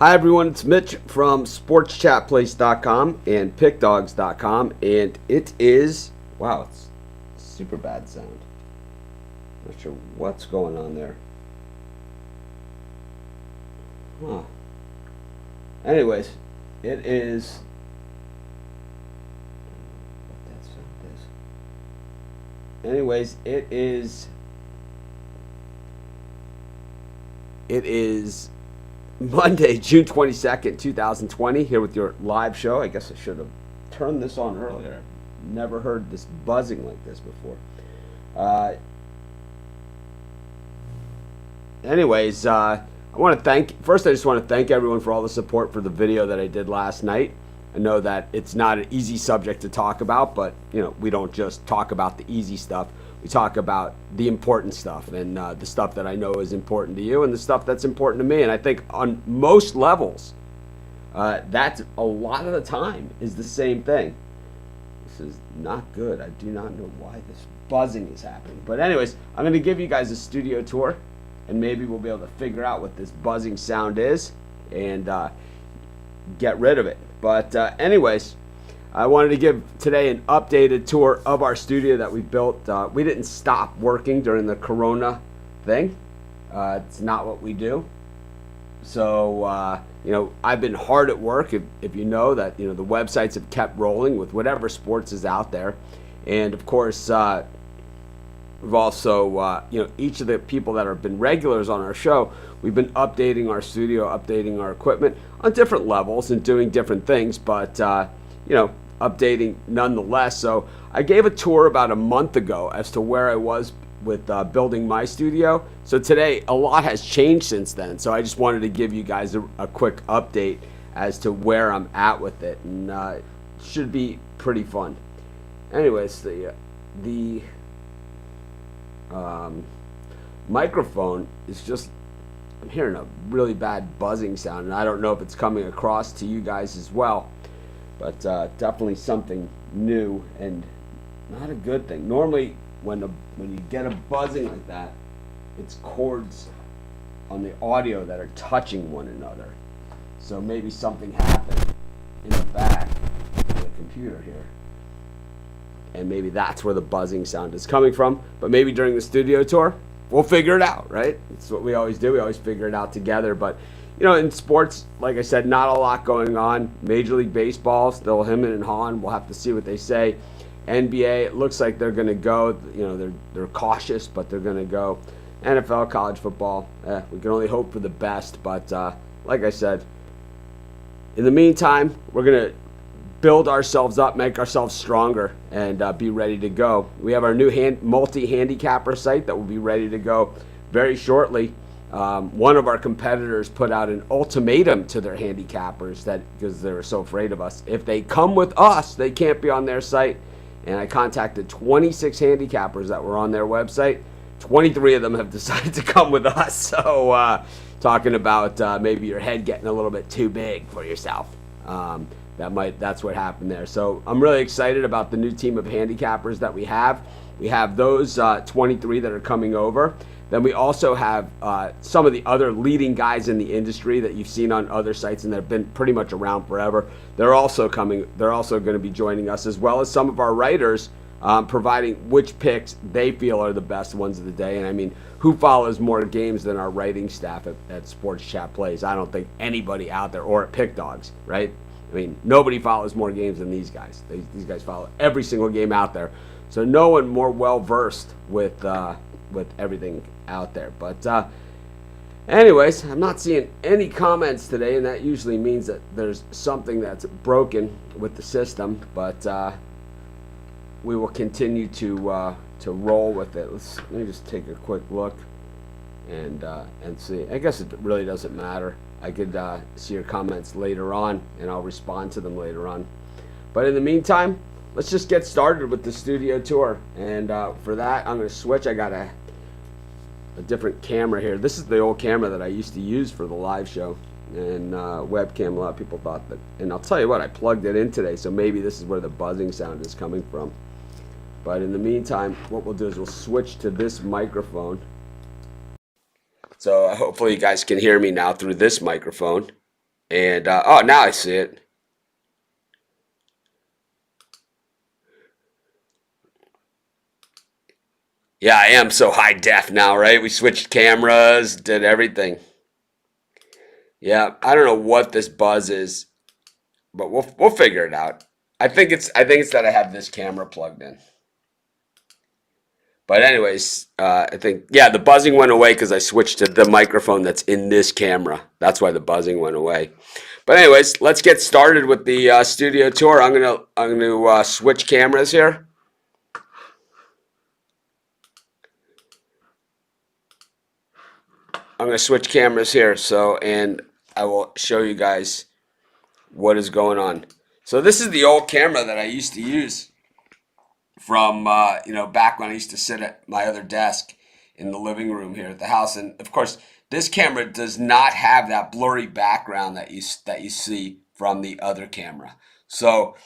Hi everyone, it's Mitch from sportschatplace.com and pickdogs.com, and it is, wow, it's super bad sound. Not sure what's going on there. Huh. Anyways, it is, what that sound is. Anyways, it is Monday, June 22nd, 2020, here with your live show. I guess I should have turned this on earlier. I've never heard this buzzing like this before. I just want to thank everyone for all the support for the video that I did last night. I know that it's not an easy subject to talk about, but we don't just talk about the easy stuff. We talk about the important stuff and the stuff that I know is important to you and the stuff that's important to me. And I think on most levels, that's a lot of the time is the same thing. This is not good. I do not know why this buzzing is happening. But anyways, I'm going to give you guys a studio tour, and maybe we'll be able to figure out what this buzzing sound is and get rid of it. But anyways, I wanted to give today an updated tour of our studio that we built. We didn't stop working during the Corona thing. It's not what we do. So, I've been hard at work. If you know that, the websites have kept rolling with whatever sports is out there. And of course, we've also, each of the people that have been regulars on our show, we've been updating our studio, updating our equipment on different levels and doing different things, but, updating nonetheless. So I gave a tour about a month ago as to where I was with building my studio. So today, a lot has changed since then. So I just wanted to give you guys a quick update as to where I'm at with it, and it should be pretty fun. Anyways, the microphone is just, I'm hearing a really bad buzzing sound, and I don't know if it's coming across to you guys as well, but definitely something new and not a good thing. Normally when you get a buzzing like that, it's cords on the audio that are touching one another. So maybe something happened in the back of the computer here, and maybe that's where the buzzing sound is coming from. But maybe during the studio tour, we'll figure it out, right? It's what we always do. We always figure it out together. But, in sports, like I said, not a lot going on. Major League Baseball, still him and Han. We'll have to see what they say. NBA, it looks like they're going to go. They're cautious, but they're going to go. NFL, college football, we can only hope for the best. But like I said, in the meantime, we're going to build ourselves up, make ourselves stronger, and be ready to go. We have our new multi-handicapper site that will be ready to go very shortly. One of our competitors put out an ultimatum to their handicappers because they were so afraid of us. If they come with us, they can't be on their site. And I contacted 26 handicappers that were on their website. 23 of them have decided to come with us. So talking about maybe your head getting a little bit too big for yourself. That's what happened there. So I'm really excited about the new team of handicappers that we have. We have those 23 that are coming over. Then we also have some of the other leading guys in the industry that you've seen on other sites and that have been pretty much around forever. They're also coming. They're also going to be joining us, as well as some of our writers, providing which picks they feel are the best ones of the day. And I mean, who follows more games than our writing staff at Sports Chat Plays? I don't think anybody out there, or at Pick Dogs, right? I mean, nobody follows more games than these guys. These guys follow every single game out there. So no one more well-versed with everything out there. But anyways, I'm not seeing any comments today, and that usually means that there's something that's broken with the system. But we will continue to roll with it. Let me just take a quick look and see. I guess it really doesn't matter. I could see your comments later on, and I'll respond to them later on. But in the meantime, let's just get started with the studio tour. And for that, I'm going to switch. I got a different camera here. This is the old camera that I used to use for the live show. And webcam, a lot of people thought that. And I'll tell you what, I plugged it in today, so maybe this is where the buzzing sound is coming from. But in the meantime, what we'll do is we'll switch to this microphone. So hopefully you guys can hear me now through this microphone. And oh, now I see it. Yeah, I am so high def now, right? We switched cameras, did everything. Yeah, I don't know what this buzz is, but we'll figure it out. I think it's that I have this camera plugged in. But anyways, I think yeah, the buzzing went away because I switched to the microphone that's in this camera. That's why the buzzing went away. But anyways, let's get started with the studio tour. I'm gonna switch cameras here. I'm gonna switch cameras here. So and I will show you guys what is going on. So this is the old camera that I used to use from back when I used to sit at my other desk in the living room here at the house. And of course, this camera does not have that blurry background that you see from the other camera. So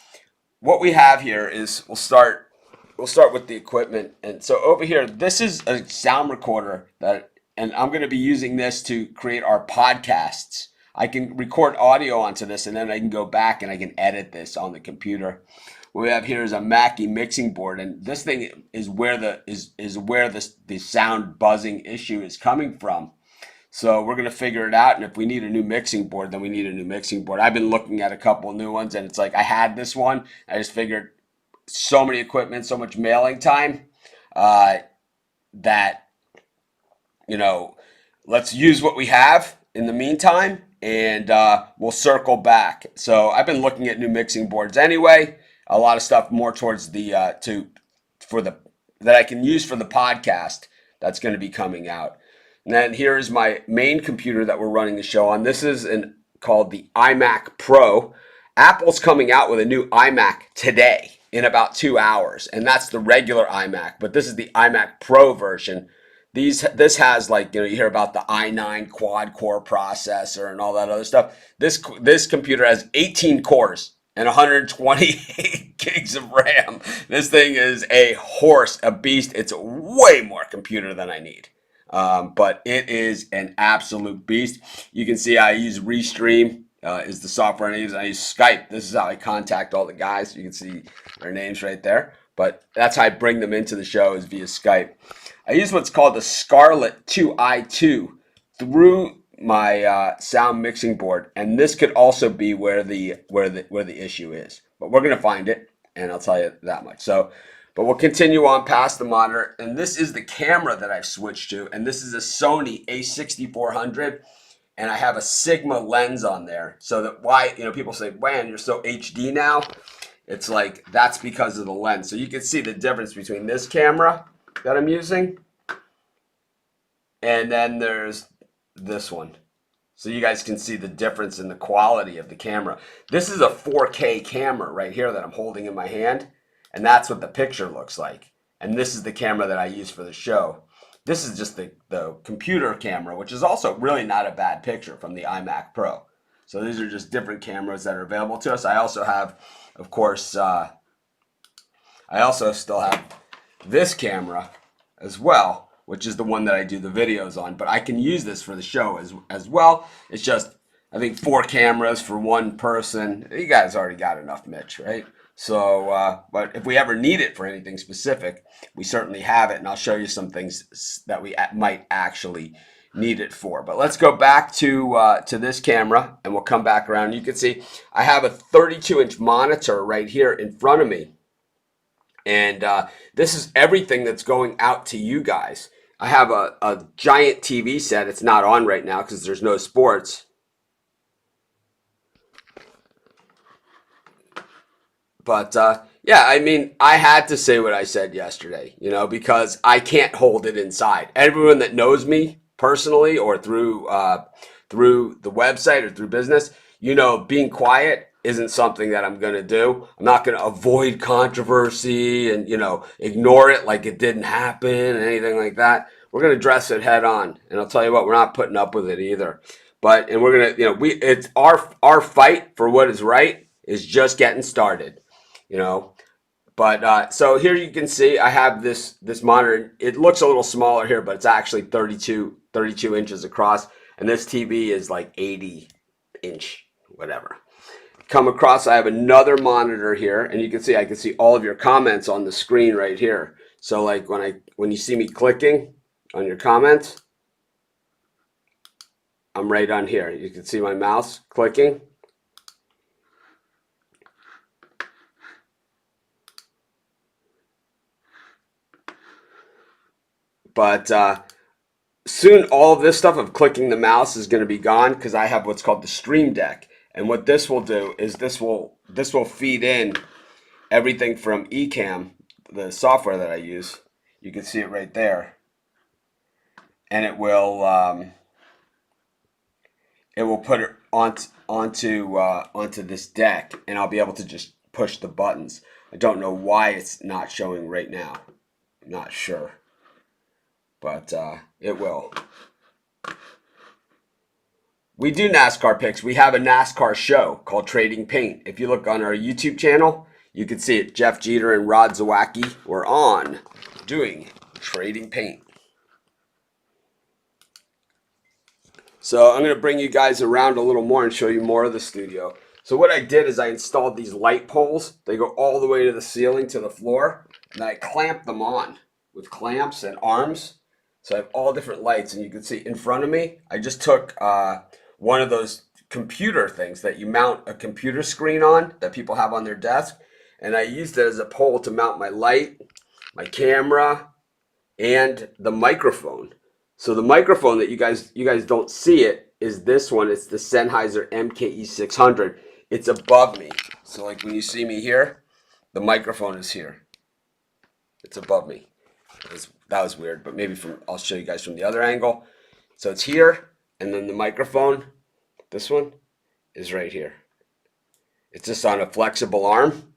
what we have here is we'll start with the equipment. And so over here, this is a sound recorder and I'm going to be using this to create our podcasts. I can record audio onto this, and then I can go back and I can edit this on the computer. What we have here is a Mackie mixing board, and this thing is where the sound buzzing issue is coming from. So we're going to figure it out, and if we need a new mixing board, then we need a new mixing board. I've been looking at a couple new ones, and it's like I had this one. I just figured so many equipment, so much mailing time, that let's use what we have in the meantime, and we'll circle back. So I've been looking at new mixing boards anyway. A lot of stuff more towards the that I can use for the podcast that's going to be coming out. And then here is my main computer that we're running the show on. This is called the iMac Pro. Apple's coming out with a new iMac today in about 2 hours, and that's the regular iMac. But this is the iMac Pro version. This has, like, you hear about the i9 quad core processor and all that other stuff. This computer has 18 cores and 128 gigs of RAM. This thing is a beast. It's way more computer than I need. But it is an absolute beast. You can see I use Restream is the software I use. I use Skype. This is how I contact all the guys. You can see their names right there. But that's how I bring them into the show, is via Skype. I use what's called the Scarlett 2i2 through my sound mixing board, and this could also be where the issue is. But we're gonna find it, and I'll tell you that much. So, but we'll continue on past the monitor, and this is the camera that I've switched to, and this is a Sony a6400, and I have a Sigma lens on there. So that why people say, "Man, you're so HD now." It's like that's because of the lens. So you can see the difference between this camera that I'm using, and then there's this one. So you guys can see the difference in the quality of the camera. This is a 4K camera right here that I'm holding in my hand, and that's what the picture looks like. And this is the camera that I use for the show. This is just the computer camera, which is also really not a bad picture from the iMac Pro. So these are just different cameras that are available to us. I also have, of course, I also still have this camera as well, which is the one that I do the videos on. But I can use this for the show as well. It's just, I think, 4 cameras for one person. You guys already got enough, Mitch, right? So, but if we ever need it for anything specific, we certainly have it. And I'll show you some things that we might actually need it for. But let's go back to this camera, and we'll come back around. You can see I have a 32-inch monitor right here in front of me, and this is everything that's going out to you guys. I have a giant TV set. It's not on right now because there's no sports. But yeah, I mean, I had to say what I said yesterday, because I can't hold it inside. Everyone that knows me personally or through the website or through business, being quiet isn't something that I'm going to do. I'm not going to avoid controversy and, ignore it like it didn't happen and anything like that. We're going to address it head on. And I'll tell you what, we're not putting up with it either. And we're going to, it's our fight for what is right is just getting started, But so here you can see I have this monitor. It looks a little smaller here, but it's actually 32 inches across. And this TV is like 80 inch. whatever. Come across, I have another monitor here, and you can see I can see all of your comments on the screen right here. So like when you see me clicking on your comments, I'm right on here. You can see my mouse clicking. But soon all of this stuff of clicking the mouse is going to be gone because I have what's called the Stream Deck. And what this will do is this will feed in everything from Ecamm, the software that I use. You can see it right there. And it will put it onto this deck, and I'll be able to just push the buttons. I don't know why it's not showing right now. I'm not sure. But it will. We do NASCAR picks. We have a NASCAR show called Trading Paint. If you look on our YouTube channel, you can see it. Jeff Jeter and Rod Zawacki were on doing Trading Paint. So I'm going to bring you guys around a little more and show you more of the studio. So what I did is I installed these light poles. They go all the way to the ceiling, to the floor, and I clamped them on with clamps and arms. So I have all different lights, and you can see in front of me, I just took one of those computer things that you mount a computer screen on that people have on their desk, and I used it as a pole to mount my light, my camera, and the microphone. So the microphone that you guys don't see it is this one. It's the Sennheiser MKE 600. It's above me. So like when you see me here, the microphone is here. It's above me. That was weird, but maybe I'll show you guys from the other angle. So it's here, and then the microphone, this one, is right here. It's just on a flexible arm.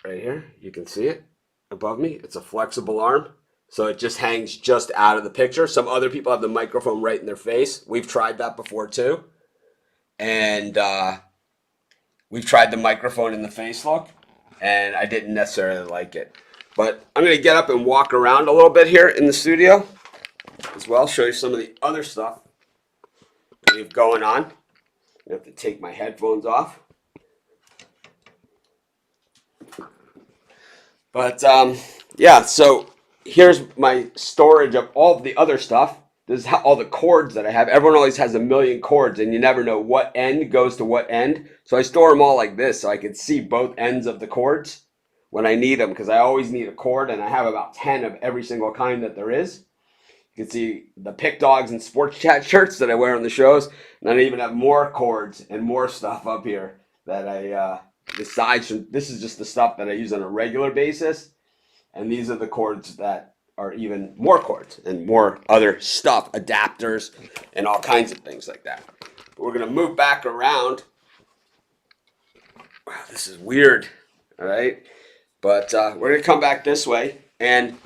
Right here, you can see it above me. It's a flexible arm, so it just hangs just out of the picture. Some other people have the microphone right in their face. We've tried that before too. And we've tried the microphone in the face look, and I didn't necessarily like it. But I'm going to get up and walk around a little bit here in the studio as well, show you some of the other stuff we have going on. I have to take my headphones off. But yeah, so here's my storage of all of the other stuff. This is all the cords that I have. Everyone always has a million cords, and you never know what end goes to what end. So I store them all like this so I can see both ends of the cords when I need them, because I always need a cord, and I have about 10 of every single kind that there is. You can see the Pick Dogs and Sports Chat shirts that I wear on the shows, and I even have more cords and more stuff up here that I, besides from, this is just the stuff that I use on a regular basis, and these are the cords that are even more cords and more other stuff, adapters, and all kinds of things like that. But we're going to move back around. Wow, this is weird, all right? But we're going to come back this way. And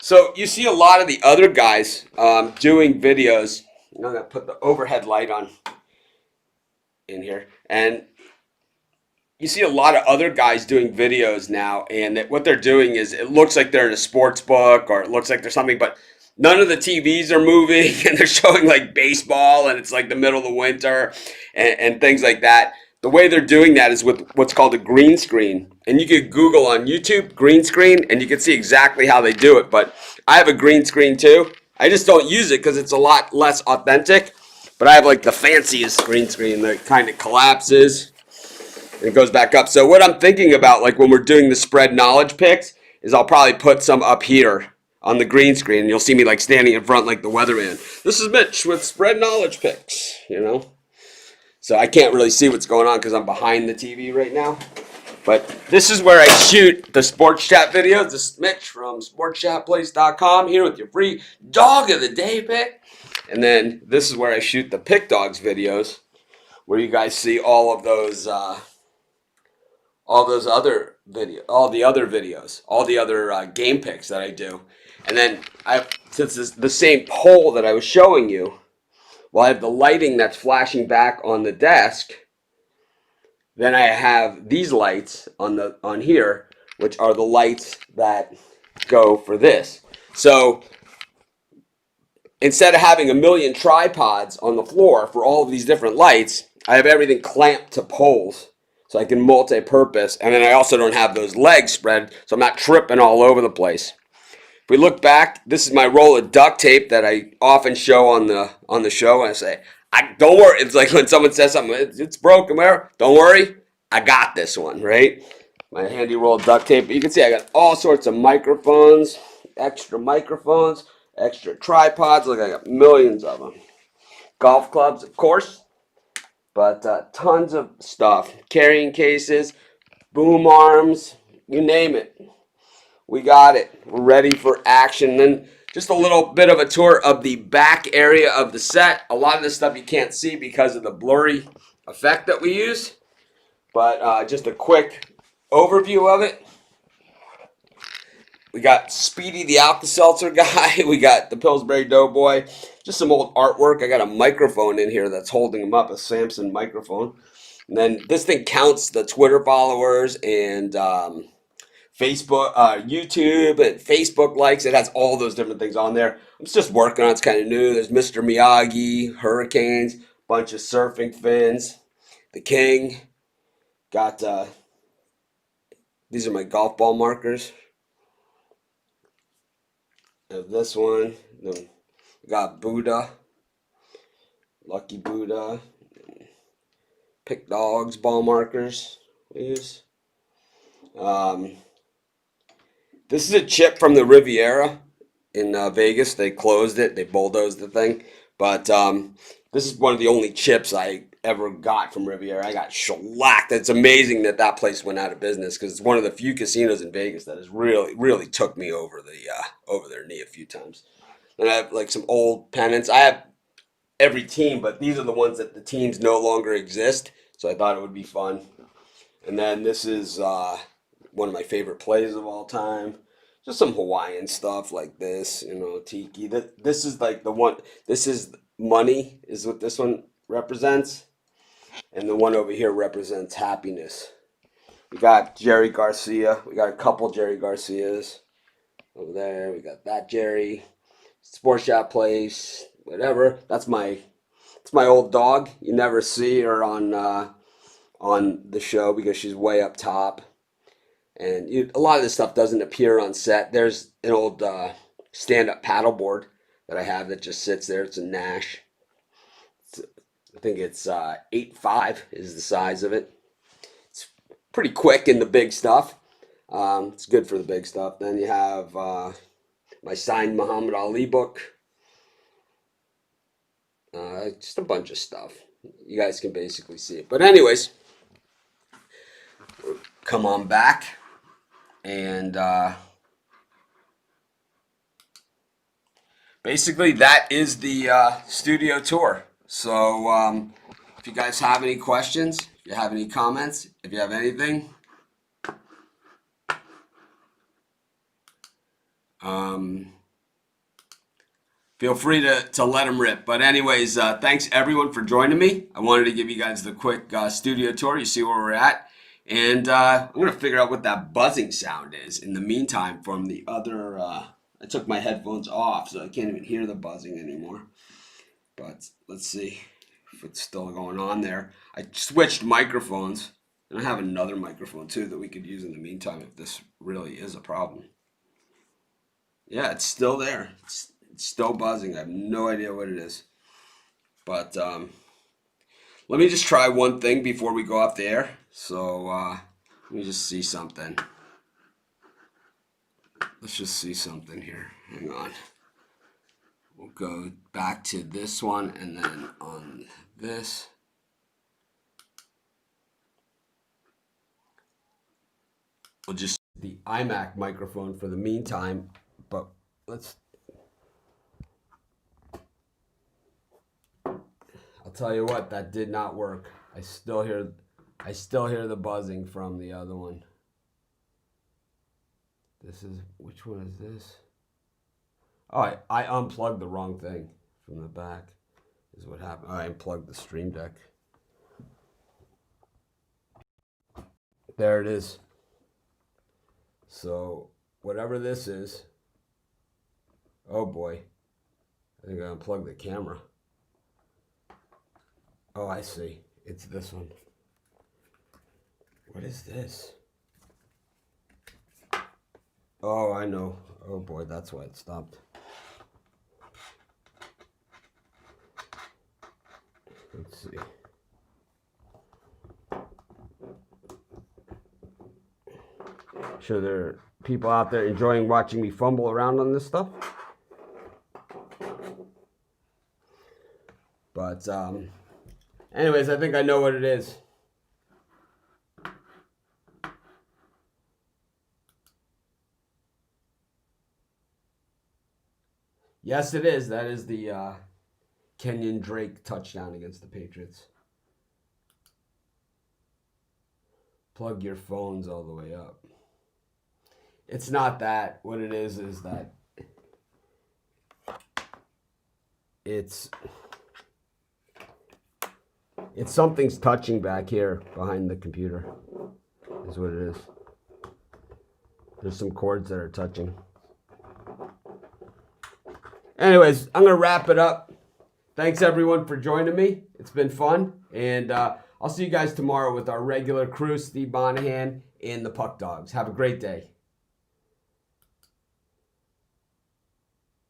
so you see a lot of the other guys doing videos. I'm going to put the overhead light on in here. And you see a lot of other guys doing videos now. And what they're doing is it looks like they're in a sports book, or it looks like there's something. But none of the TVs are moving. And they're showing like baseball. And it's like the middle of the winter and things like that. The way they're doing that is with what's called a green screen. And you could Google on YouTube green screen, and you can see exactly how they do it. But I have a green screen too. I just don't use it because it's a lot less authentic. But I have like the fanciest green screen that kind of collapses and it goes back up. So what I'm thinking about, like when we're doing the spread knowledge picks, is I'll probably put some up here on the green screen. And you'll see me like standing in front like the weatherman. This is Mitch with spread knowledge picks, you know. So I can't really see what's going on because I'm behind the TV right now. But this is where I shoot the Sports Chat videos. This is Mitch from SportsChatPlace.com here with your free Dog of the Day pick. And then this is where I shoot the Pick Dogs videos, where you guys see all of those, all the other videos, all the other game picks that I do. And then since it's the same poll that I was showing you, well, I have the lighting that's flashing back on the desk. Then I have these lights on here, which are the lights that go for this. So instead of having a million tripods on the floor for all of these different lights, I have everything clamped to poles so I can multi-purpose. And then I also don't have those legs spread, so I'm not tripping all over the place. If we look back, this is my roll of duct tape that I often show on the show, and I say, "I don't worry." It's like when someone says something, it's broken. Where? Don't worry, I got this one, right? My handy roll of duct tape. But you can see I got all sorts of microphones, extra tripods. Look, I got millions of them. Golf clubs, of course, but tons of stuff. Carrying cases, boom arms, you name it. We got it. We're ready for action. Then just a little bit of a tour of the back area of the set. A lot of this stuff you can't see because of the blurry effect that we use, but just a quick overview of it. We got Speedy the Alka-Seltzer guy. We got the Pillsbury Doughboy. Just some old artwork. I got a microphone in here that's holding him up, a Samson microphone. And then this thing counts the Twitter followers and Facebook, YouTube, and Facebook likes. It has all those different things on there. I'm just working on it. It's kind of new. There's Mr. Miyagi, Hurricanes, bunch of surfing fins, the King. Got these are my golf ball markers. Have this one. Then got Buddha, Lucky Buddha, Pick Dogs ball markers. We use. This is a chip from the Riviera in Vegas. They closed it. They bulldozed the thing. But this is one of the only chips I ever got from Riviera. I got shellacked. It's amazing that that place went out of business because it's one of the few casinos in Vegas that has really took me over their knee a few times. And I have like some old pennants. I have every team, but these are the ones that the teams no longer exist. So I thought it would be fun. And then this is one of my favorite plays of all time. Just some Hawaiian stuff like this, tiki. This is like the one. This is money, is what this one represents, and the one over here represents happiness. We got Jerry Garcia. We got a couple Jerry Garcias over there. We got that Jerry, Sports Shop Place, whatever. It's my old dog. You never see her on the show because she's way up top. And a lot of this stuff doesn't appear on set. There's an old stand-up paddleboard that I have that just sits there. It's a Nash. I think it's 8.5 is the size of it. It's pretty quick in the big stuff. It's good for the big stuff. Then you have my signed Muhammad Ali book. Just a bunch of stuff. You guys can basically see it. But anyways, come on back. And basically, that is the studio tour. So if you guys have any questions, if you have any comments, if you have anything, feel free to let them rip. But anyways, thanks everyone for joining me. I wanted to give you guys the quick studio tour. You see where we're at. And I'm going to figure out what that buzzing sound is in the meantime from the other, I took my headphones off so I can't even hear the buzzing anymore. But let's see if it's still going on there. I switched microphones, and I have another microphone too that we could use in the meantime if this really is a problem. Yeah, it's still there. It's still buzzing. I have no idea what it is. But let me just try one thing before we go off the air. So let me just see something. Let's just see something here. Hang on. We'll go back to this one and then on this. We'll just the iMac microphone for the meantime, but let's. I'll tell you what, that did not work. I still hear the buzzing from the other one. Which one is this? Oh, I unplugged the wrong thing from the back is what happened. I unplugged the Stream Deck. There it is. So whatever this is, oh boy. I think I unplugged the camera. Oh, I see. It's this one. What is this? Oh, I know. Oh boy, that's why it stopped. Let's see. Sure, there are people out there enjoying watching me fumble around on this stuff. But, anyways, I think I know what it is. Yes, it is. That is the Kenyon Drake touchdown against the Patriots. Plug your phones all the way up. It's not that. What it is that it's something's touching back here behind the computer. Is what it is. There's some cords that are touching. Anyways, I'm going to wrap it up. Thanks, everyone, for joining me. It's been fun. And I'll see you guys tomorrow with our regular crew, Steve Monahan and the Puck Dogs. Have a great day.